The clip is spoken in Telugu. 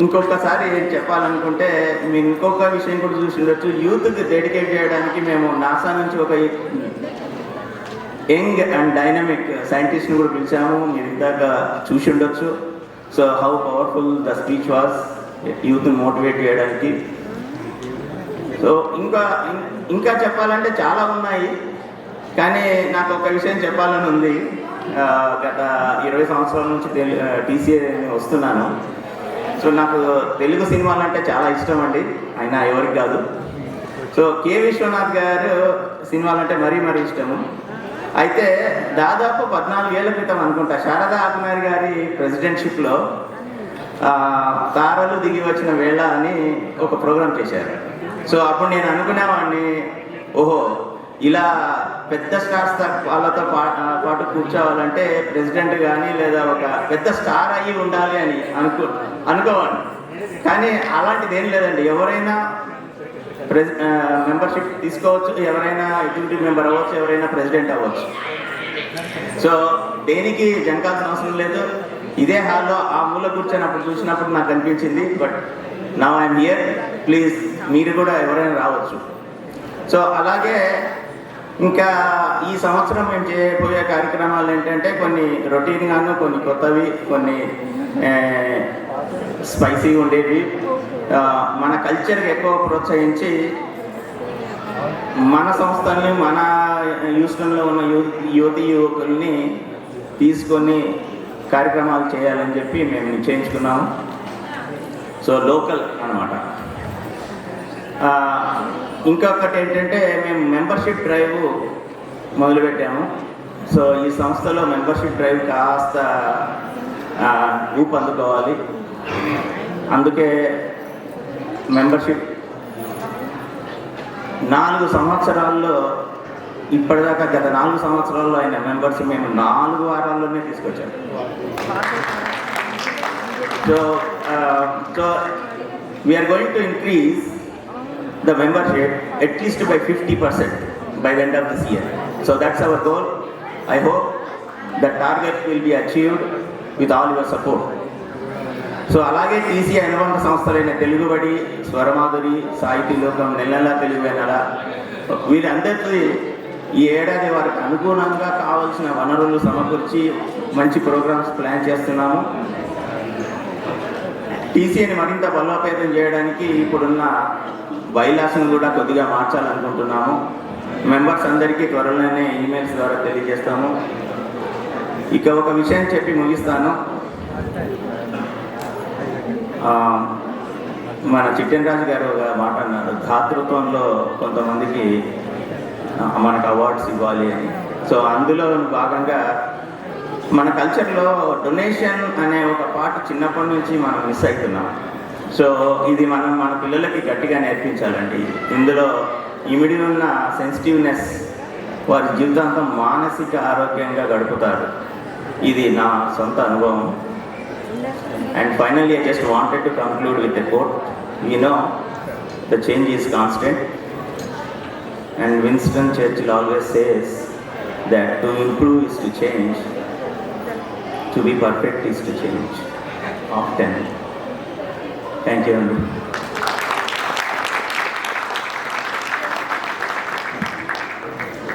ఇంకొకసారి చెప్పాలనుకుంటే మీరు ఇంకొక విషయం కూడా చూసి ఉండొచ్చు. యూత్కి డెడికేట్ చేయడానికి మేము నాసా నుంచి ఒక యంగ్ అండ్ డైనమిక్ సైంటిస్ట్ని కూడా పిలిచాము. మీరు ఇందాక చూసి ఉండొచ్చు. So how powerful the speech was, యూత్ని మోటివేట్ చేయడానికి. సో ఇంకా చెప్పాలంటే చాలా ఉన్నాయి, కానీ నాకు ఒక విషయం చెప్పాలని ఉంది. గత 20 సంవత్సరాల నుంచి టీసీఏ వస్తున్నాను. సో నాకు తెలుగు సినిమాలు అంటే చాలా ఇష్టం అండి, అయినా ఎవరికి కాదు. సో కె విశ్వనాథ్ గారు సినిమాలు అంటే మరీ ఇష్టము. అయితే దాదాపు 14 ఏళ్ల క్రితం అనుకుంటా శారదా ఆకుమారి గారి ప్రెసిడెంట్షిప్లో తారలు దిగి వచ్చిన వేళ అని ఒక ప్రోగ్రాం చేశారు. సో అప్పుడు నేను అనుకునేవాడిని, ఓహో ఇలా పెద్ద స్టార్స్ వాళ్ళతో పాటు కూర్చోవాలంటే ప్రెసిడెంట్ కానీ లేదా ఒక పెద్ద స్టార్ అయ్యి ఉండాలి అని అనుకోవాడిని. కానీ అలాంటిది ఏం లేదండి. ఎవరైనా మెంబర్షిప్ తీసుకోవచ్చు, ఎవరైనా ఎగ్జిక్యూటివ్ మెంబర్ అవ్వచ్చు, ఎవరైనా ప్రెసిడెంట్ అవ్వచ్చు. సో దేనికి జంకాల్సిన అవసరం లేదు. ఇదే హాల్లో ఆ మూల కూర్చొని చూసినప్పుడు నాకు అనిపించింది, but now I'm here, please మీరు కూడా ఎవరైనా రావచ్చు. సో అలాగే ఇంకా ఈ సంవత్సరం మేము చేయబోయే కార్యక్రమాలు ఏంటంటే కొన్ని రొటీన్గాను, కొన్ని కొత్తవి, కొన్ని స్పైసీగా ఉండేవి. మన కల్చర్కి ఎక్కువ ప్రోత్సహించి మన సంస్థల్ని, మన హ్యూస్టన్లో ఉన్న యువకుల్ని తీసుకొని కార్యక్రమాలు చేయాలని చెప్పి మేము నిశ్చయించుకున్నాము. సో లోకల్ అన్నమాట. ఇంకొకటి ఏంటంటే మేము మెంబర్షిప్ డ్రైవ్ మొదలుపెట్టాము. సో ఈ సంస్థలో మెంబర్షిప్ డ్రైవ్ కాస్త రూపొందుకోవాలి. అందుకే మెంబర్షిప్ 4 సంవత్సరాల్లో ఇప్పటిదాకా గత 4 సంవత్సరాల్లో అయిన మెంబర్స్ మేము 4 వారాల్లోనే తీసుకొచ్చాము. So we're going to increase the membership at least by 50% by the end of this year. So that's our goal. I hope the target will be achieved with all your support. So అలాగే టీసీ అనుబంధ సంస్థలైన తెలుగుబడి, స్వరమాధురి, సాహితీ లోకం, నెలలా తెలుగు నెల, వీరందరికీ ఈ ఏడాది వారికి అనుగుణంగా కావాల్సిన వనరులు సమకూర్చి మంచి ప్రోగ్రామ్స్ ప్లాన్ చేస్తున్నాము. టీసీని మరింత బలోపేతం చేయడానికి ఇప్పుడున్న బైలాస్ను కూడా కొద్దిగా మార్చాలనుకుంటున్నాము. మెంబర్స్ అందరికీ త్వరలోనే ఈమెయిల్స్ ద్వారా తెలియజేస్తాము. ఇక ఒక విషయం చెప్పి ముగిస్తాను. మన చిట్టెన్ రాజు గారు ఒక మాట అన్నారు, ధాతృత్వంలో కొంతమందికి మనకు అవార్డ్స్ ఇవ్వాలి అని. సో అందులో భాగంగా మన కల్చర్లో డొనేషన్ అనే ఒక పాట చిన్నప్పటి నుంచి మనం మిస్ అవుతున్నాం. సో ఇది మనం మన పిల్లలకి గట్టిగా నేర్పించాలండి. ఇందులో ఇమిడి ఉన్న సెన్సిటివ్నెస్ వారి జీవితాంతం మానసిక ఆరోగ్యంగా గడుపుతారు. ఇది నా సొంత అనుభవం. And finally I just wanted to conclude with a quote. We know the change is constant, and Winston Churchill always says that to improve is to change, to be perfect is to change often. Thank you.